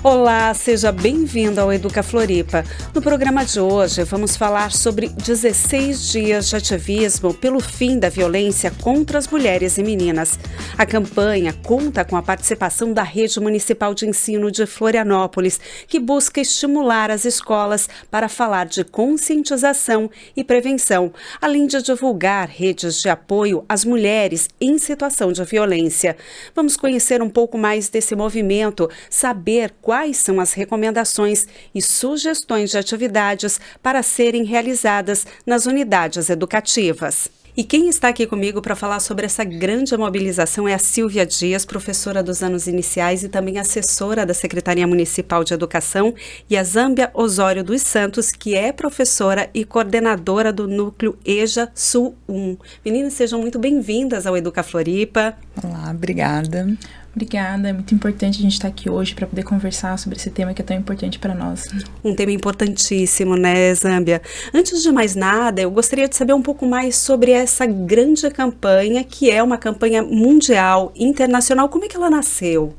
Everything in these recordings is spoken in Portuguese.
Olá, seja bem-vindo ao Educa Floripa. No programa de hoje, vamos falar sobre 16 dias de ativismo pelo fim da violência contra as mulheres e meninas. A campanha conta com a participação da Rede Municipal de Ensino de Florianópolis, que busca estimular as escolas para falar de conscientização e prevenção, além de divulgar redes de apoio às mulheres em situação de violência. Vamos conhecer um pouco mais desse movimento, saber quais são as recomendações e sugestões de atividades para serem realizadas nas unidades educativas. E quem está aqui comigo para falar sobre essa grande mobilização é a Silvia Dias, professora dos anos iniciais e também assessora da Secretaria Municipal de Educação, e a Zâmbia Osório dos Santos, que é professora e coordenadora do Núcleo EJA Sul 1. Meninas, sejam muito bem-vindas ao Educa Floripa. Olá, obrigada. Obrigada, é muito importante a gente estar aqui hoje para poder conversar sobre esse tema que é tão importante para nós. Um tema importantíssimo, né, Zâmbia? Antes de mais nada, eu gostaria de saber um pouco mais sobre essa grande campanha, que é uma campanha mundial, internacional. Como é que ela nasceu?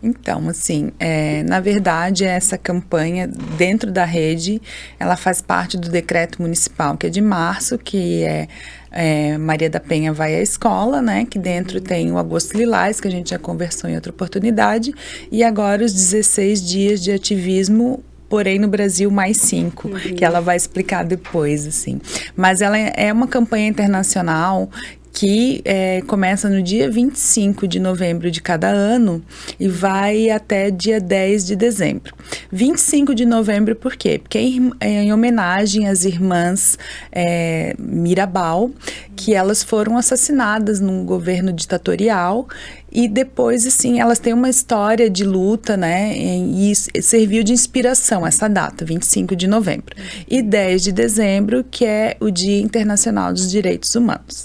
Então, assim, na verdade, essa campanha dentro da rede, ela faz parte do decreto municipal, que é de março, que Maria da Penha vai à escola, né, que dentro tem o Agosto Lilás, que a gente já conversou em outra oportunidade, e agora os 16 dias de ativismo, porém no Brasil mais 5, que ela vai explicar depois, assim. Mas ela é uma campanha internacional que começa no dia 25 de novembro de cada ano e vai até dia 10 de dezembro. 25 de novembro por quê? Porque é em homenagem às irmãs Mirabal, que elas foram assassinadas num governo ditatorial. E depois, assim, elas têm uma história de luta, né, e serviu de inspiração essa data, 25 de novembro. E 10 de dezembro, que é o Dia Internacional dos Direitos Humanos.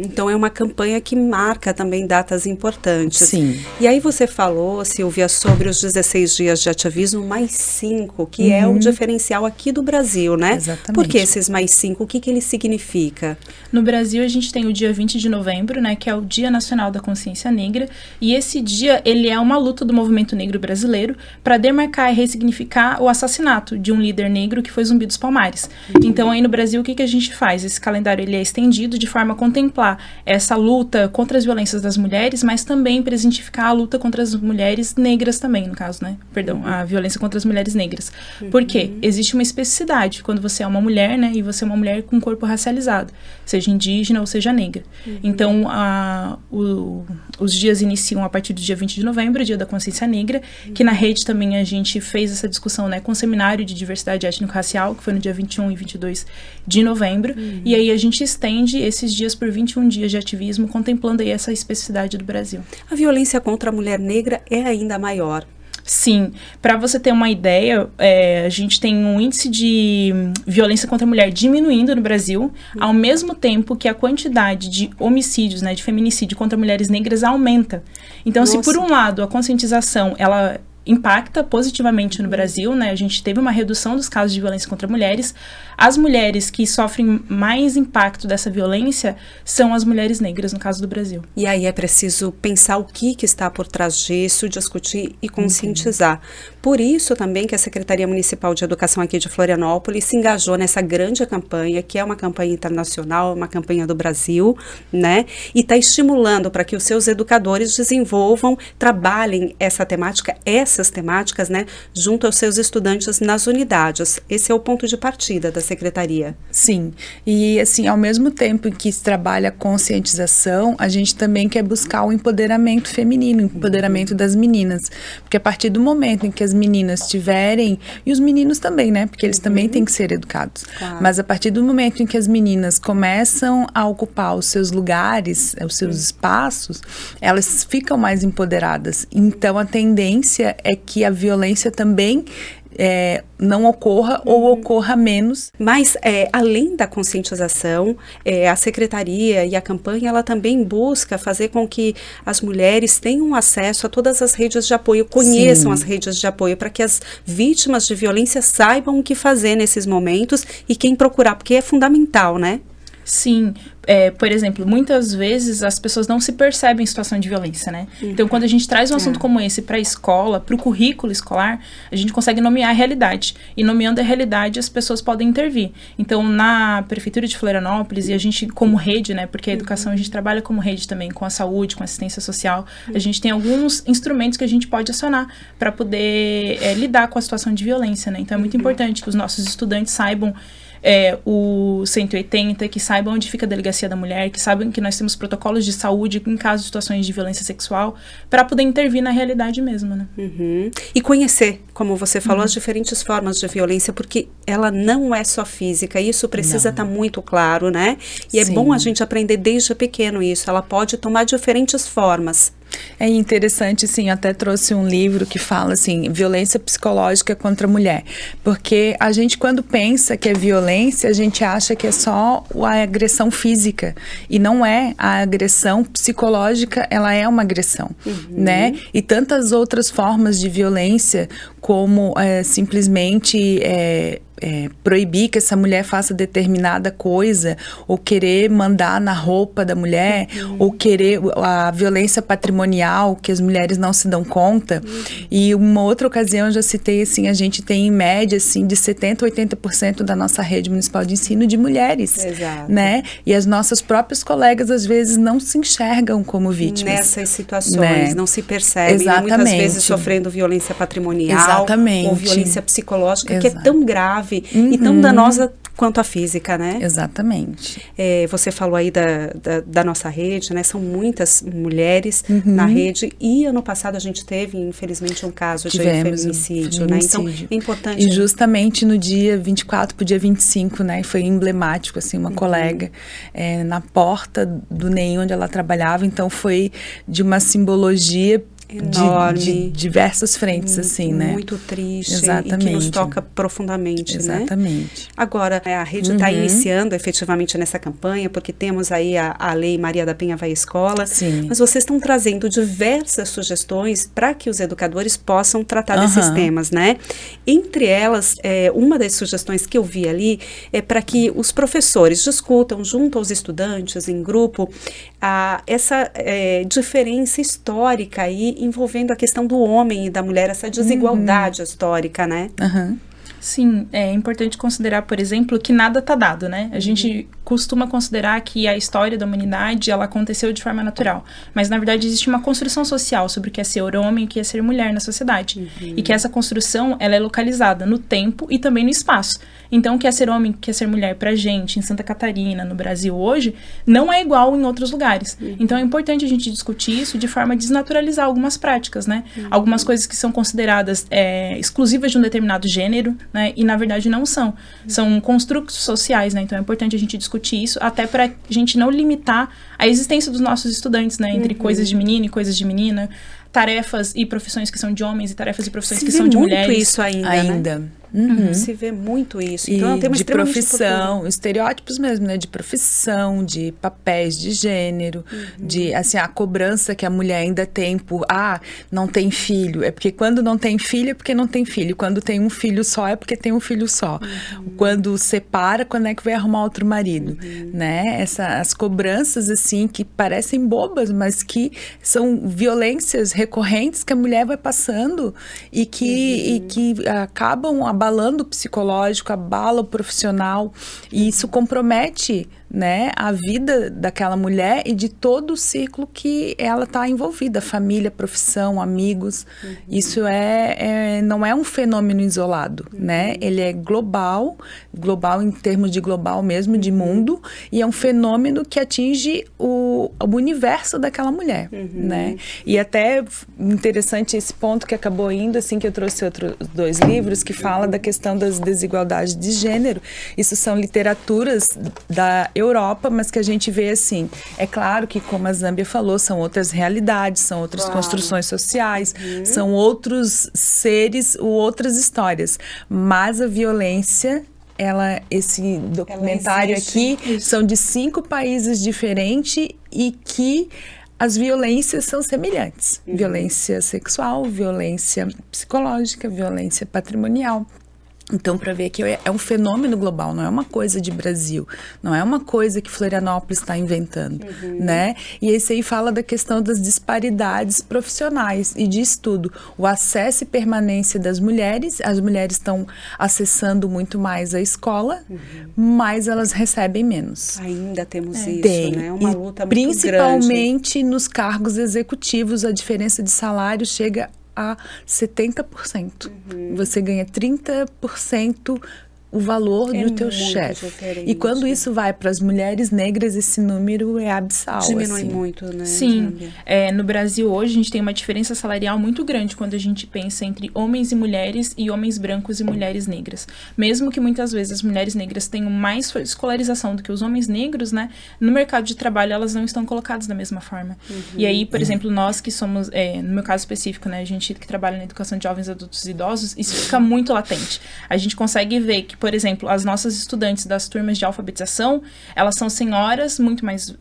Então, é uma campanha que marca também datas importantes. Sim. E aí você falou, Silvia, sobre os 16 dias de ativismo mais 5, que é o diferencial aqui do Brasil, né? Exatamente. Por que esses mais 5? O que ele significa? No Brasil, a gente tem o dia 20 de novembro, né, que é o Dia Nacional da Consciência Negra. E esse dia, ele é uma luta do movimento negro brasileiro para demarcar e ressignificar o assassinato de um líder negro que foi Zumbi dos Palmares. Então, aí no Brasil, o que a gente faz? Esse calendário, ele é estendido de forma a contemplar essa luta contra as violências das mulheres, mas também presentificar a luta contra as mulheres negras também, no caso, né? Perdão, a violência contra as mulheres negras. Por quê? Existe uma especificidade quando você é uma mulher, né? E você é uma mulher com corpo racializado, seja indígena ou seja negra. Então, os dias iniciam a partir do dia 20 de novembro, Dia da Consciência Negra, que na rede também a gente fez essa discussão, né, com o Seminário de Diversidade Étnico-Racial, que foi no dia 21 e 22 de novembro, e aí a gente estende esses dias por 21 dias de ativismo, contemplando aí essa especificidade do Brasil. A violência contra a mulher negra é ainda maior. Sim, para você ter uma ideia, a gente tem um índice de violência contra a mulher diminuindo no Brasil, ao mesmo tempo que a quantidade de homicídios, né, de feminicídio contra mulheres negras aumenta. Então, se por um lado a conscientização, ela impacta positivamente no Brasil, né? A gente teve uma redução dos casos de violência contra mulheres. As mulheres que sofrem mais impacto dessa violência são as mulheres negras, no caso do Brasil. E aí é preciso pensar o que está por trás disso, discutir e conscientizar. Por isso também que a Secretaria Municipal de Educação aqui de Florianópolis se engajou nessa grande campanha, que é uma campanha internacional, uma campanha do Brasil, né? E está estimulando para que os seus educadores desenvolvam, trabalhem essas temáticas, né, junto aos seus estudantes nas unidades. Esse é o ponto de partida da Secretaria. Sim, e assim, ao mesmo tempo em que se trabalha a conscientização, a gente também quer buscar o empoderamento feminino, o empoderamento das meninas, porque a partir do momento em que as meninas tiverem, e os meninos também, né, porque eles também têm que ser educados, mas a partir do momento em que as meninas começam a ocupar os seus lugares, os seus espaços, elas ficam mais empoderadas. Então, a tendência é que a violência também não ocorra ou ocorra menos. Mas, além da conscientização, a Secretaria e a campanha, ela também busca fazer com que as mulheres tenham acesso a todas as redes de apoio, conheçam as redes de apoio, para que as vítimas de violência saibam o que fazer nesses momentos e quem procurar, porque é fundamental, né? Sim, por exemplo, muitas vezes as pessoas não se percebem em situação de violência, né? Então, quando a gente traz um assunto como esse para a escola, para o currículo escolar, a gente consegue nomear a realidade. E nomeando a realidade, as pessoas podem intervir. Então, na Prefeitura de Florianópolis, e a gente como rede, né? Porque a educação a gente trabalha como rede também, com a saúde, com a assistência social. A gente tem alguns instrumentos que a gente pode acionar para poder lidar com a situação de violência, né? Então, é muito importante que os nossos estudantes saibam o 180, que saibam onde fica a delegacia da mulher, que saibam que nós temos protocolos de saúde em caso de situações de violência sexual, para poder intervir na realidade mesmo, né? E conhecer, como você falou, as diferentes formas de violência, porque ela não é só física, isso precisa estar muito claro, né? E é bom a gente aprender desde pequeno isso, ela pode tomar diferentes formas. É interessante, sim, até trouxe um livro que fala, assim, violência psicológica contra a mulher. Porque a gente, quando pensa que é violência, a gente acha que é só a agressão física. E não é. A agressão psicológica, ela é uma agressão, né? E tantas outras formas de violência, como simplesmente proibir que essa mulher faça determinada coisa, ou querer mandar na roupa da mulher, ou querer a violência patrimonial, que as mulheres não se dão conta. E uma outra ocasião, eu já citei, assim, a gente tem em média, assim, de 70% a 80% da nossa rede municipal de ensino de mulheres. Exato. Né? E as nossas próprias colegas, às vezes, não se enxergam como vítimas. Nessas situações, né? Não se percebem. Exatamente. Muitas vezes sofrendo violência patrimonial. Exatamente. Ou violência psicológica, que é Exato. tão grave e tão danosa quanto a física, né? Exatamente. Você falou aí da nossa rede, né? São muitas mulheres na rede, e ano passado a gente teve, infelizmente, um caso de feminicídio, né? Então, é importante... E justamente no dia 24 para o dia 25, né? Foi emblemático, assim, uma colega na porta do NEM onde ela trabalhava, então foi de uma simbologia enorme, de diversas frentes, assim, né? Muito triste. Exatamente. E que nos toca profundamente, Exatamente. né? Agora, a rede está iniciando efetivamente nessa campanha, porque temos aí a Lei Maria da Penha Vai à Escola. Sim. Mas vocês estão trazendo diversas sugestões para que os educadores possam tratar desses temas, né? Entre elas, uma das sugestões que eu vi ali é para que os professores discutam junto aos estudantes, em grupo, essa diferença histórica aí envolvendo a questão do homem e da mulher, essa desigualdade histórica, né? Sim, é importante considerar, por exemplo, que nada está dado, né? A gente costuma considerar que a história da humanidade, ela aconteceu de forma natural. Mas, na verdade, existe uma construção social sobre o que é ser homem e o que é ser mulher na sociedade. E que essa construção, ela é localizada no tempo e também no espaço. Então, o que é ser homem e o que é ser mulher pra gente, em Santa Catarina, no Brasil hoje, não é igual em outros lugares. Então, é importante a gente discutir isso de forma a desnaturalizar algumas práticas, né? Algumas coisas que são consideradas exclusivas de um determinado gênero, né? E, na verdade, não são. São construtos sociais, né? Então, é importante a gente discutir isso, até para a gente não limitar a existência dos nossos estudantes, né? Entre coisas de menino e coisas de menina, tarefas e profissões que são de homens e tarefas e profissões que são de mulheres. Muito isso ainda. Né? Se vê muito isso. Então, é um tema de profissão, procura. estereótipos mesmo, né? De profissão, de papéis de gênero, de, assim, a cobrança que a mulher ainda tem por, não tem filho. É porque quando não tem filho, é porque não tem filho. Quando tem um filho só, é porque tem um filho só. Quando separa, quando é que vai arrumar outro marido, né? As cobranças, assim, que parecem bobas, mas que são violências recorrentes que a mulher vai passando e que acabam abalando o psicológico, abala o profissional, e isso compromete, né, a vida daquela mulher e de todo o ciclo que ela está envolvida, família, profissão, amigos. Isso não é um fenômeno isolado, né? Ele é global em termos de global mesmo, de mundo, e é um fenômeno que atinge o universo daquela mulher, né? E até interessante esse ponto que acabou indo, assim, que eu trouxe outros 2 livros que fala da questão das desigualdades de gênero. Isso são literaturas da Europa, mas que a gente vê assim, é claro que, como a Zâmbia falou, são outras realidades, são outras construções sociais, são outros seres, outras histórias, mas a violência, esse documentário aqui, são de 5 países diferentes e que as violências são semelhantes, violência sexual, violência psicológica, violência patrimonial. Então, para ver que é um fenômeno global, não é uma coisa de Brasil, não é uma coisa que Florianópolis está inventando, né? E esse aí fala da questão das disparidades profissionais e de estudo. O acesso e permanência das mulheres, as mulheres estão acessando muito mais a escola, mas elas recebem menos. Ainda temos isso, né? Uma luta muito principalmente grande. nos cargos executivos, a diferença de salário chega a 70%. Você ganha 30% o valor do teu chefe. E quando isso vai para as mulheres negras, esse número é abissal. Diminui assim. muito, né? Sim. No Brasil hoje a gente tem uma diferença salarial muito grande quando a gente pensa entre homens e homens brancos e mulheres negras. Mesmo que muitas vezes as mulheres negras tenham mais escolarização do que os homens negros, né? No mercado de trabalho elas não estão colocadas da mesma forma. E aí, por exemplo, nós que somos, no meu caso específico, né? A gente que trabalha na educação de jovens, adultos e idosos, isso fica muito latente. A gente consegue ver que, por exemplo, as nossas estudantes das turmas de alfabetização, elas são senhoras muito mais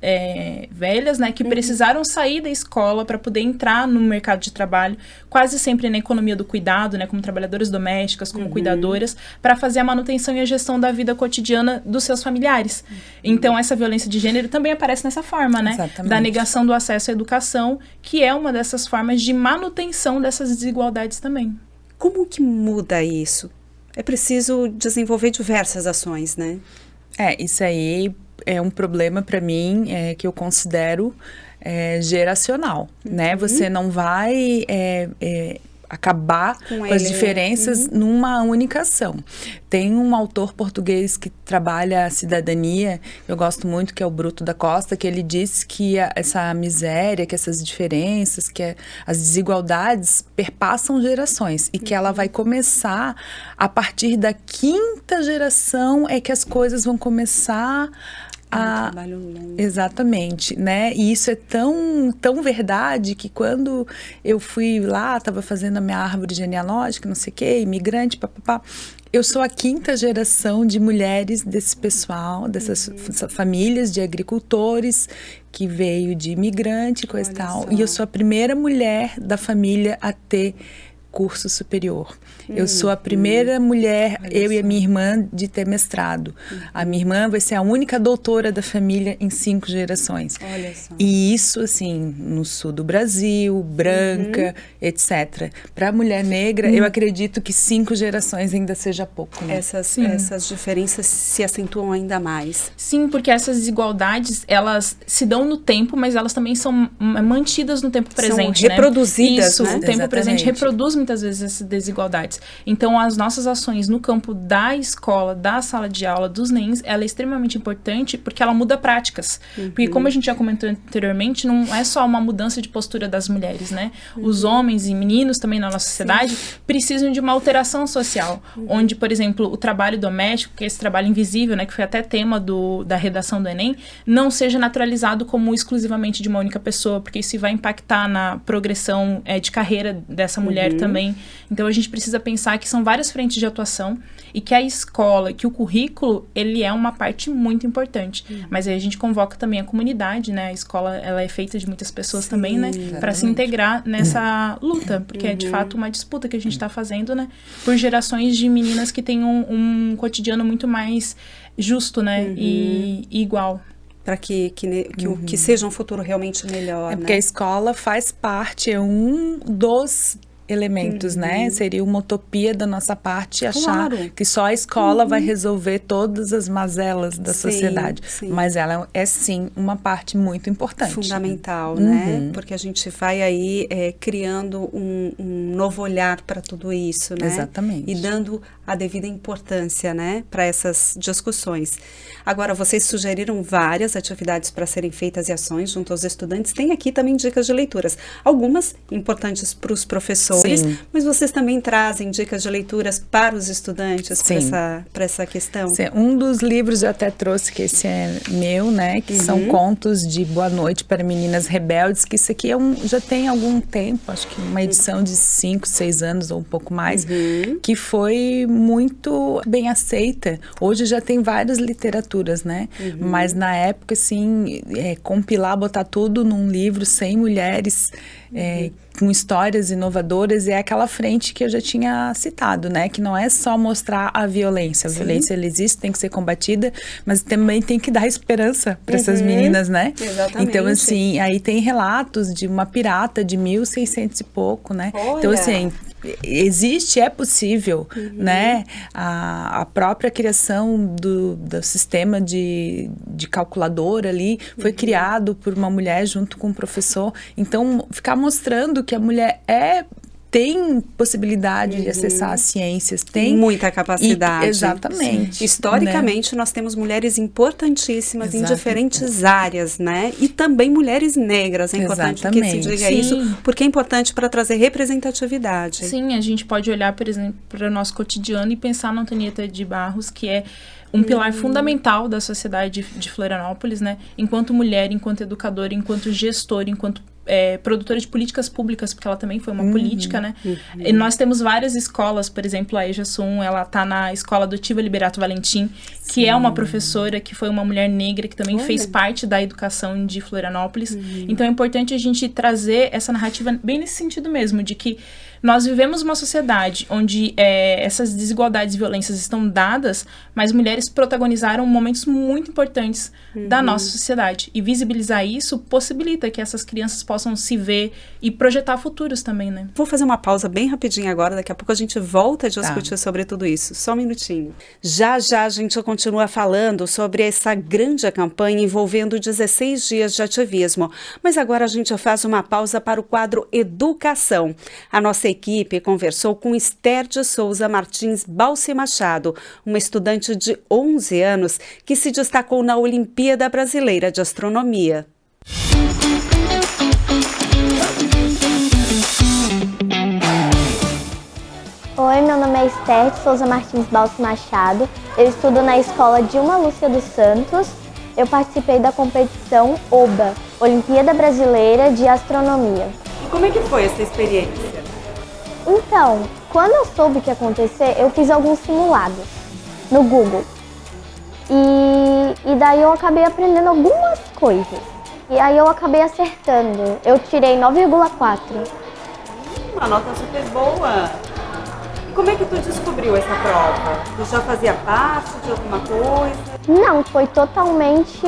velhas, né, que precisaram sair da escola para poder entrar no mercado de trabalho, quase sempre na economia do cuidado, né, como trabalhadoras domésticas, como cuidadoras, para fazer a manutenção e a gestão da vida cotidiana dos seus familiares. Então, essa violência de gênero também aparece nessa forma, né, da negação do acesso à educação, que é uma dessas formas de manutenção dessas desigualdades também. Como que muda isso? É preciso desenvolver diversas ações, né? Isso aí é um problema para mim que eu considero geracional, né? Você não vai acabar com as diferenças numa única ação. Tem um autor português que trabalha a cidadania, eu gosto muito, que é o Bruto da Costa, que ele diz que essa miséria, que essas diferenças, que as desigualdades perpassam gerações e que ela vai começar a partir da 5ª geração é que as coisas vão começar um trabalho longo. Exatamente, né? E isso é tão verdade que quando eu fui lá, estava fazendo a minha árvore genealógica, não sei o quê, imigrante, papapá, eu sou a 5ª geração de mulheres desse pessoal, dessas famílias de agricultores que veio de imigrante, coisa e tal. E eu sou a primeira mulher da família a ter curso superior. Eu sou a primeira mulher, eu e a minha irmã, de ter mestrado. A minha irmã vai ser a única doutora da família em 5 gerações. Olha só. E isso, assim, no sul do Brasil, branca, etc. Para a mulher negra, eu acredito que 5 gerações ainda seja pouco, né? Essas diferenças se acentuam ainda mais. Sim, porque essas desigualdades, elas se dão no tempo, mas elas também são mantidas no tempo presente, são reproduzidas, Isso, né? O tempo presente reproduz muitas vezes essas desigualdades. Então, as nossas ações no campo da escola, da sala de aula, dos NEMs, ela é extremamente importante porque ela muda práticas. Porque, como a gente já comentou anteriormente, não é só uma mudança de postura das mulheres, né? Os homens e meninos também na nossa sociedade precisam de uma alteração social, onde, por exemplo, o trabalho doméstico, que é esse trabalho invisível, né, que foi até tema da redação do Enem, não seja naturalizado como exclusivamente de uma única pessoa, porque isso vai impactar na progressão de carreira dessa mulher também. Então, a gente precisa pensar que são várias frentes de atuação e que a escola, que o currículo, ele é uma parte muito importante. Mas aí a gente convoca também a comunidade, né? A escola, ela é feita de muitas pessoas também, né? Para se integrar nessa luta, porque é de fato uma disputa que a gente está fazendo, né? Por gerações de meninas que têm um cotidiano muito mais justo, né? E igual. Para que seja um futuro realmente melhor, porque a escola faz parte, é um dos elementos, né? Seria uma utopia da nossa parte achar que só a escola vai resolver todas as mazelas da sociedade. Mas ela é, sim, uma parte muito importante. Fundamental, né? Porque a gente vai aí criando um novo olhar para tudo isso, né? Exatamente. E dando a devida importância, né? Para essas discussões. Agora, vocês sugeriram várias atividades para serem feitas e ações junto aos estudantes. Tem aqui também dicas de leituras. Algumas importantes para os professores, mas vocês também trazem dicas de leituras para os estudantes para essa questão? Sim. Um dos livros eu até trouxe, que esse é meu, né? Que são contos de Boa Noite para Meninas Rebeldes, que isso aqui já tem algum tempo, acho que uma edição de 5, 6 anos ou um pouco mais, que foi muito bem aceita. Hoje já tem várias literaturas, né? Mas na época, assim, compilar, botar tudo num livro, 100 mulheres com histórias inovadoras, calculadoras, é aquela frente que eu já tinha citado, né? Que não é só mostrar a violência. A violência, ela existe, tem que ser combatida, mas também tem que dar esperança para essas meninas, né? Exatamente. Então, assim, aí tem relatos de uma pirata de 1600 e pouco, né? Olha. Então, assim, existe, é possível, né? A própria criação do sistema de calculadora ali foi criado por uma mulher junto com um professor. Então, ficar mostrando que a mulher tem possibilidade de acessar as ciências, tem muita capacidade. Exatamente. Historicamente, nós temos mulheres importantíssimas em diferentes áreas, né? E também mulheres negras. É importante que se diga isso, porque é importante para trazer representatividade. Sim, a gente pode olhar, por exemplo, para o nosso cotidiano e pensar na Antonieta de Barros, que é um pilar fundamental da sociedade de Florianópolis, né? Enquanto mulher, enquanto educadora, enquanto gestora, enquanto produtora de políticas públicas, porque ela também foi uma política, né? E nós temos várias escolas, por exemplo, a Eja Sum, ela está na Escola Adotiva Liberato Valentim, que é uma professora que foi uma mulher negra, que também fez parte da educação de Florianópolis. Então é importante a gente trazer essa narrativa bem nesse sentido mesmo, de que nós vivemos uma sociedade onde essas desigualdades e violências estão dadas, mas mulheres protagonizaram momentos muito importantes da nossa sociedade. E visibilizar isso possibilita que essas crianças possam se ver e projetar futuros também, né? Vou fazer uma pausa bem rapidinho agora, daqui a pouco a gente volta a discutir sobre tudo isso. Só um minutinho. Já a gente continua falando sobre essa grande campanha envolvendo 16 dias de ativismo. Mas agora a gente faz uma pausa para o quadro Educação. A nossa equipe conversou com Esther de Souza Martins Balsi Machado, uma estudante de 11 anos que se destacou na Olimpíada Brasileira de Astronomia. Oi, meu nome é Esther de Souza Martins Balsi Machado. Eu estudo na escola Dilma Lúcia dos Santos. Eu participei da competição OBA, Olimpíada Brasileira de Astronomia. E como é que foi essa experiência? Então, quando eu soube o que ia acontecer, eu fiz alguns simulados no Google. E daí eu acabei aprendendo algumas coisas. E aí eu acabei acertando. Eu tirei 9,4. Uma nota super boa. Como é que tu descobriu essa prova? Tu já fazia parte de alguma coisa? Não, foi totalmente...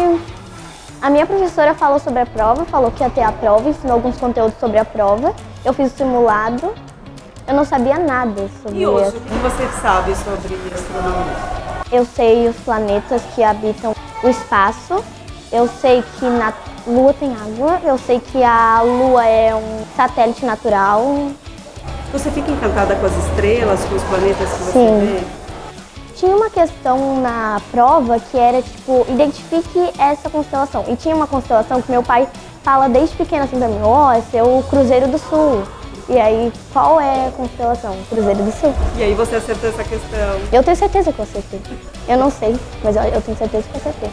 A minha professora falou sobre a prova, falou que ia ter a prova, ensinou alguns conteúdos sobre a prova. Eu fiz o simulado, eu não sabia nada sobre isso. E hoje, o que você sabe sobre astronomia? Eu sei os planetas que habitam o espaço, eu sei que na Lua tem água, eu sei que a Lua é um satélite natural. Você fica encantada com as estrelas, com os planetas que você vê? Tinha uma questão na prova que era, tipo, identifique essa constelação. E tinha uma constelação que meu pai fala desde pequena assim pra mim, esse é o Cruzeiro do Sul. E aí, qual é a constelação? Cruzeiro do Sul. E aí você acertou essa questão? Eu tenho certeza que eu acertei. Eu não sei, mas eu tenho certeza que eu acertei.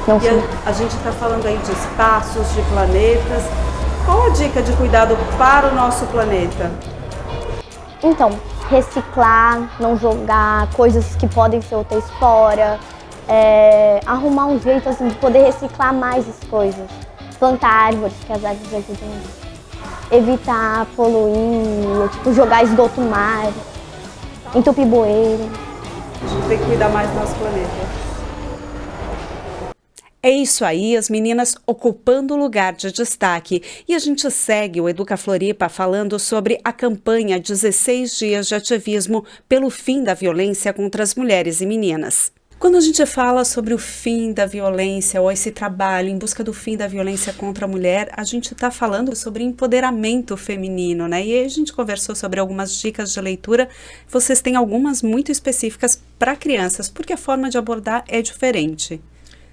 Não sei. A gente está falando aí de espaços, de planetas. Qual a dica de cuidado para o nosso planeta? Então, reciclar, não jogar coisas que podem ser úteis fora, arrumar um jeito assim, de poder reciclar mais as coisas. Plantar árvores, que as árvores ajudam isso. Evitar poluir, tipo, jogar esgoto no mar, entupir bueiro. A gente tem que cuidar mais do nosso planeta. É isso aí, as meninas ocupando o lugar de destaque. E a gente segue o Educa Floripa falando sobre a campanha 16 dias de ativismo pelo fim da violência contra as mulheres e meninas. Quando a gente fala sobre o fim da violência ou esse trabalho em busca do fim da violência contra a mulher, a gente está falando sobre empoderamento feminino, né? E aí a gente conversou sobre algumas dicas de leitura. Vocês têm algumas muito específicas para crianças, porque a forma de abordar é diferente.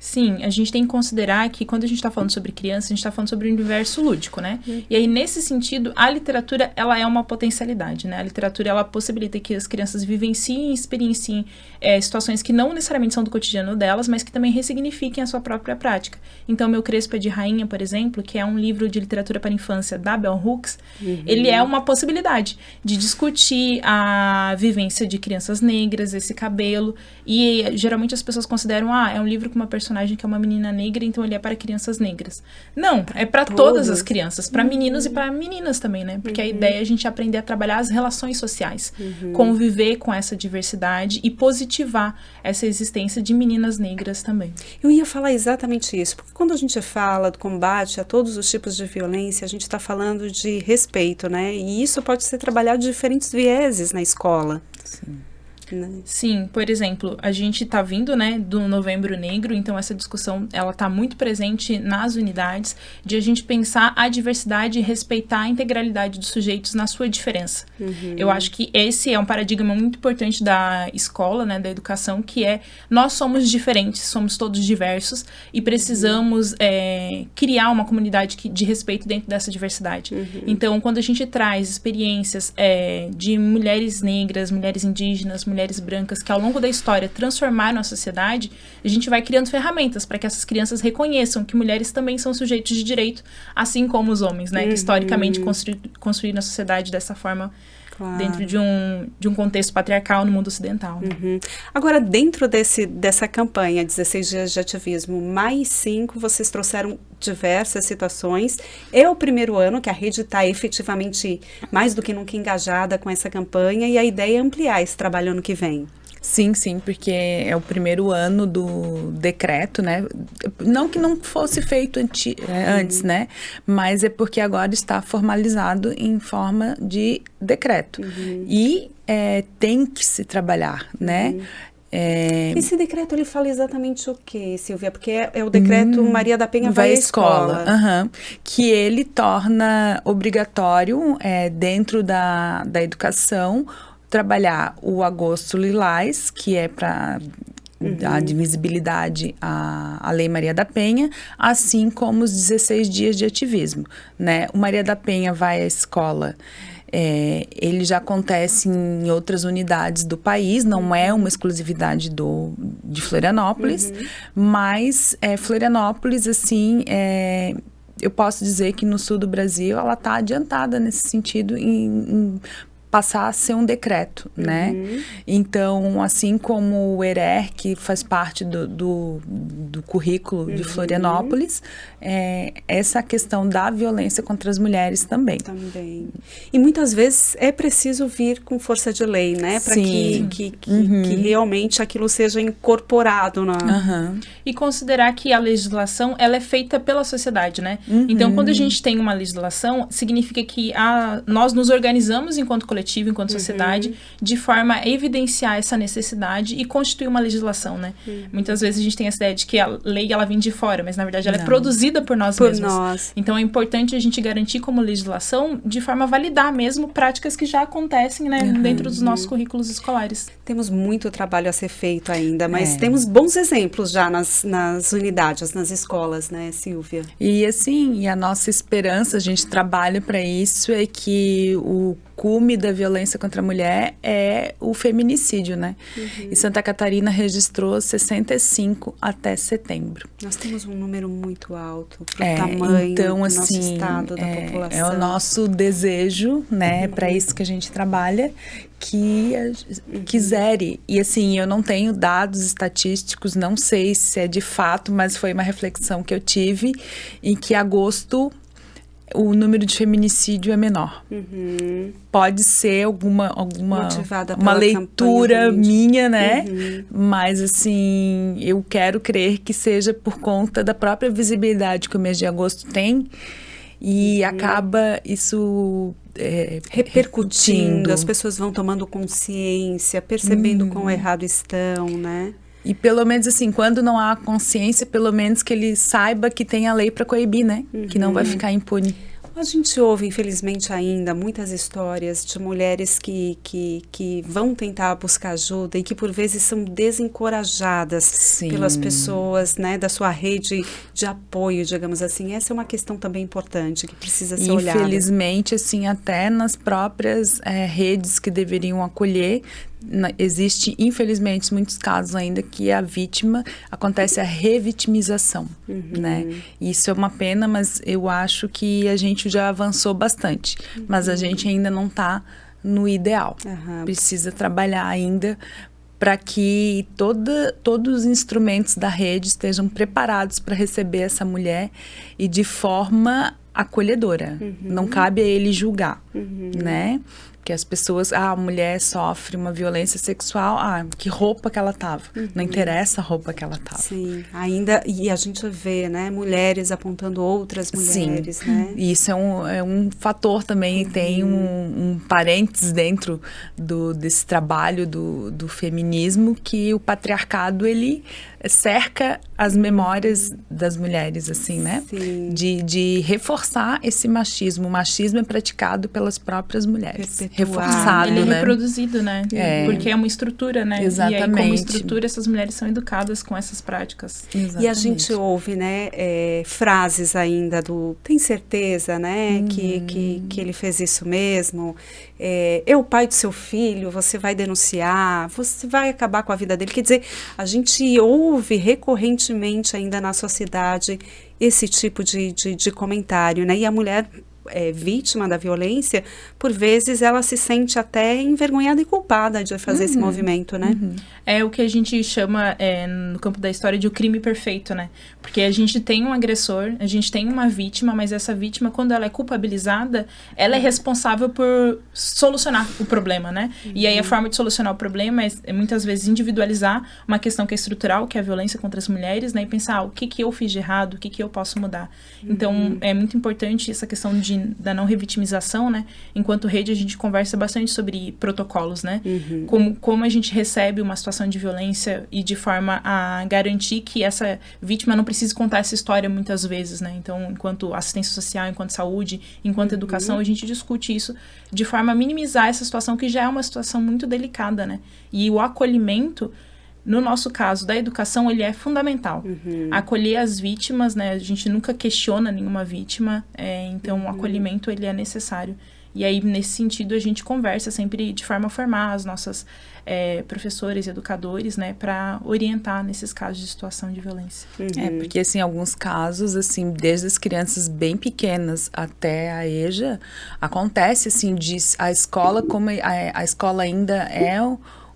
Sim, a gente tem que considerar que quando a gente está falando sobre criança, a gente está falando sobre o universo lúdico, né? E aí, nesse sentido, a literatura, ela é uma potencialidade, né? A literatura, ela possibilita que as crianças vivenciem e experienciem situações que não necessariamente são do cotidiano delas, mas que também ressignifiquem a sua própria prática. Então, Meu Crespo é de Rainha, por exemplo, que é um livro de literatura para a infância da Bell Hooks, ele é uma possibilidade de discutir a vivência de crianças negras, esse cabelo, e geralmente as pessoas consideram, é um livro com uma personagem personagem que é uma menina negra, então ele é para crianças negras. Não, é para todas as crianças, para meninos e para meninas também, né? Porque a ideia é a gente aprender a trabalhar as relações sociais, conviver com essa diversidade e positivar essa existência de meninas negras também. Eu ia falar exatamente isso, porque quando a gente fala do combate a todos os tipos de violência, a gente está falando de respeito, né? E isso pode ser trabalhado de diferentes vieses na escola. Sim. Sim, por exemplo, a gente tá vindo, né, do Novembro Negro, então essa discussão, ela tá muito presente nas unidades, de a gente pensar a diversidade e respeitar a integralidade dos sujeitos na sua diferença. Eu acho que esse é um paradigma muito importante da escola, né, da educação, que é, nós somos diferentes, somos todos diversos e precisamos criar uma comunidade de respeito dentro dessa diversidade. Então, quando a gente traz experiências de mulheres negras, mulheres indígenas, mulheres brancas que ao longo da história transformaram a sociedade, a gente vai criando ferramentas para que essas crianças reconheçam que mulheres também são sujeitos de direito, assim como os homens, né? Que historicamente construíram a sociedade dessa forma, dentro de um contexto patriarcal no mundo ocidental. Agora, dentro dessa campanha 16 dias de ativismo, mais 5, vocês trouxeram diversas situações. É o primeiro ano que a rede está efetivamente mais do que nunca engajada com essa campanha e a ideia é ampliar esse trabalho ano que vem. Sim, porque é o primeiro ano do decreto, né? Não que não fosse feito antes, né? Mas é porque agora está formalizado em forma de decreto. E tem que se trabalhar, né? Esse decreto, ele fala exatamente o quê, Silvia? Porque é o decreto Maria da Penha vai à escola. Que ele torna obrigatório, dentro da educação, trabalhar o agosto lilás, que é para dar de visibilidade à Lei Maria da Penha, assim como os 16 dias de ativismo, né? O Maria da Penha vai à escola, ele já acontece em outras unidades do país, não é uma exclusividade de Florianópolis, mas Florianópolis, assim, eu posso dizer que no sul do Brasil ela está adiantada nesse sentido em passar a ser um decreto, né? Então, assim como o ERER, que faz parte do currículo de Florianópolis, essa questão da violência contra as mulheres também. E muitas vezes é preciso vir com força de lei, né? Para que realmente aquilo seja incorporado na... E considerar que a legislação, ela é feita pela sociedade, né? Então, quando a gente tem uma legislação, significa que nós nos organizamos enquanto coletivo, enquanto sociedade, de forma a evidenciar essa necessidade e constituir uma legislação, né? Muitas vezes a gente tem essa ideia de que a lei, ela vem de fora, mas na verdade ela é produzida por nós mesmos. Então é importante a gente garantir como legislação, de forma a validar mesmo práticas que já acontecem, né, dentro dos nossos currículos escolares. Temos muito trabalho a ser feito ainda, mas temos bons exemplos já nas unidades, nas escolas, né, Silvia? E assim, a nossa esperança, a gente trabalha para isso, é que o cume da violência contra a mulher é o feminicídio, né? E Santa Catarina registrou 65 até setembro. Nós temos um número muito alto para o tamanho então, do assim, nosso estado, da população. É o nosso desejo, né? Para isso que a gente trabalha, que quiserem. E assim, eu não tenho dados estatísticos, não sei se é de fato, mas foi uma reflexão que eu tive, em que agosto o número de feminicídio é menor. Pode ser uma leitura minha, né? Mas, assim, eu quero crer que seja por conta da própria visibilidade que o mês de agosto tem e acaba isso repercutindo. As pessoas vão tomando consciência, percebendo quão errado estão, né? E pelo menos assim, quando não há consciência, pelo menos que ele saiba que tem a lei para coibir, né? Que não vai ficar impune. A gente ouve, infelizmente ainda, muitas histórias de mulheres que vão tentar buscar ajuda e que por vezes são desencorajadas pelas pessoas, né, da sua rede de apoio, digamos assim. Essa é uma questão também importante que precisa ser olhada. Infelizmente, assim, até nas próprias redes que deveriam acolher, existe, infelizmente, muitos casos ainda que a vítima, acontece a revitimização, né? Isso é uma pena, mas eu acho que a gente já avançou bastante, mas a gente ainda não está no ideal. Precisa trabalhar ainda para que todos os instrumentos da rede estejam preparados para receber essa mulher e de forma acolhedora. Não cabe a ele julgar, né? Que as pessoas, a mulher sofre uma violência sexual, que roupa que ela tava. Não interessa a roupa que ela tava. Sim, ainda, e a gente vê, né, mulheres apontando outras mulheres, Sim. né? E isso é um fator também, tem um parênteses dentro desse trabalho do feminismo, que o patriarcado, ele cerca as memórias das mulheres, assim, né? Sim. De reforçar esse machismo. O machismo é praticado pelas próprias mulheres. Perpetuar. Reforçado, Ele é né? reproduzido, né? Porque é uma estrutura, né? Exatamente. E aí, como estrutura, essas mulheres são educadas com essas práticas. Exatamente. E a gente ouve, né, frases ainda tem certeza, né, que ele fez isso mesmo? É o pai do seu filho, você vai denunciar, você vai acabar com a vida dele. Quer dizer, a gente ouve recorrentemente ainda na sociedade esse tipo de comentário, né? E a mulher vítima da violência, por vezes ela se sente até envergonhada e culpada de fazer esse movimento, né? É o que a gente chama, no campo da história, de o crime perfeito, né? Porque a gente tem um agressor, a gente tem uma vítima, mas essa vítima, quando ela é culpabilizada, ela é responsável por solucionar o problema, né? E aí a forma de solucionar o problema é muitas vezes individualizar uma questão que é estrutural, que é a violência contra as mulheres, né? E pensar, o que eu fiz de errado, o que eu posso mudar. Então, é muito importante essa questão da não revitimização, né? Enquanto rede, a gente conversa bastante sobre protocolos, né? Como a gente recebe uma situação de violência e de forma a garantir que essa vítima não precise contar essa história muitas vezes, né? Então, enquanto assistência social, enquanto saúde, enquanto educação, a gente discute isso de forma a minimizar essa situação, que já é uma situação muito delicada, né? E o acolhimento, no nosso caso, da educação, ele é fundamental. Acolher as vítimas, né? A gente nunca questiona nenhuma vítima, então o acolhimento, ele é necessário. E aí, nesse sentido, a gente conversa sempre de forma a formar as nossas professores e educadores, né? Para orientar nesses casos de situação de violência. Porque, assim, em alguns casos, assim, desde as crianças bem pequenas até a EJA, acontece, assim, a escola, como a escola ainda é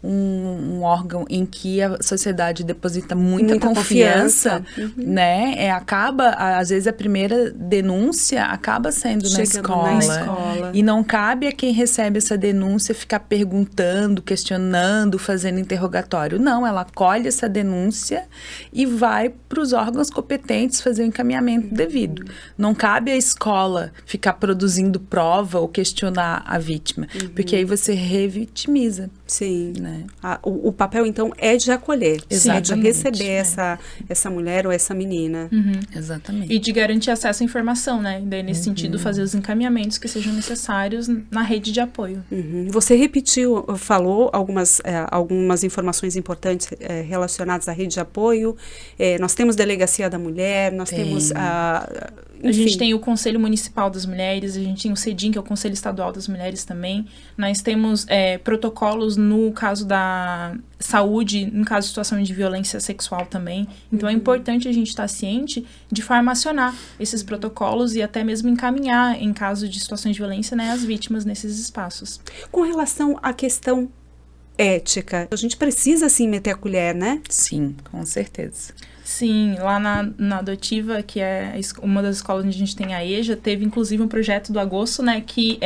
um órgão em que a sociedade deposita muita confiança, né? Acaba, às vezes, a primeira denúncia acaba sendo na escola. E não cabe a quem recebe essa denúncia ficar perguntando, questionando, fazendo interrogatório. Não, ela acolhe essa denúncia e vai para os órgãos competentes fazer o encaminhamento devido. Não cabe à escola ficar produzindo prova ou questionar a vítima, porque aí você revitimiza. Sim. Né? O papel, então, é de acolher. Exatamente. É de receber essa mulher ou essa menina. Exatamente. E de garantir acesso à informação, né? E daí, nesse sentido, fazer os encaminhamentos que sejam necessários na rede de apoio. Você falou algumas informações importantes relacionadas à rede de apoio. Nós temos Delegacia da Mulher, nós temos a gente tem o Conselho Municipal das Mulheres, a gente tem o CEDIM, que é o Conselho Estadual das Mulheres também. Nós temos protocolos no caso da saúde, no caso de situação de violência sexual também. Então, é importante a gente estar ciente de forma a acionar esses protocolos e até mesmo encaminhar, em caso de situações de violência, né, as vítimas nesses espaços. Com relação à questão ética, a gente precisa, sim, meter a colher, né? Sim, com certeza. Sim, lá na Adotiva, que é uma das escolas onde a gente tem a EJA, teve inclusive um projeto do Agosto, né, que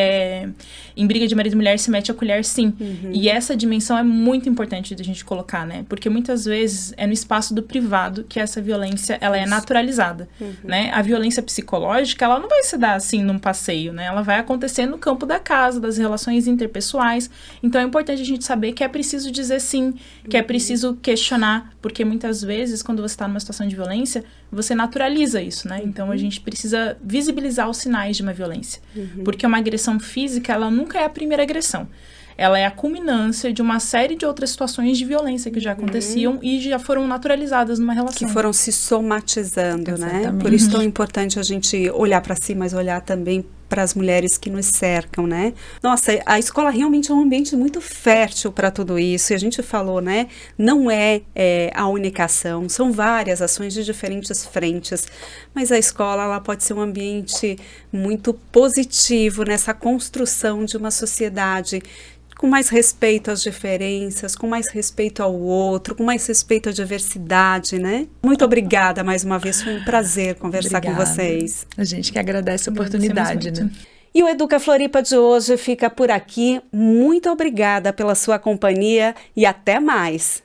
em briga de marido e mulher se mete a colher, sim. E essa dimensão é muito importante da gente colocar, né, porque muitas vezes é no espaço do privado que essa violência, ela é naturalizada, né. A violência psicológica, ela não vai se dar assim num passeio, né, ela vai acontecer no campo da casa, das relações interpessoais. Então é importante a gente saber que é preciso dizer sim, que é preciso questionar, porque muitas vezes, quando você está numa situação de violência, você naturaliza isso, né? Então, a gente precisa visibilizar os sinais de uma violência. Porque uma agressão física, ela nunca é a primeira agressão. Ela é a culminância de uma série de outras situações de violência que já aconteciam e já foram naturalizadas numa relação. Que foram se somatizando, Exatamente. né? Por isso é tão importante a gente olhar para si, mas olhar também para as mulheres que nos cercam, né? Nossa, a escola realmente é um ambiente muito fértil para tudo isso. E a gente falou, né? Não é a única ação, são várias ações de diferentes frentes. Mas a escola, ela pode ser um ambiente muito positivo nessa construção de uma sociedade com mais respeito às diferenças, com mais respeito ao outro, com mais respeito à diversidade, né? Muito obrigada mais uma vez, foi um prazer conversar com vocês. A gente que agradece a oportunidade, né? E o Educa Floripa de hoje fica por aqui. Muito obrigada pela sua companhia e até mais.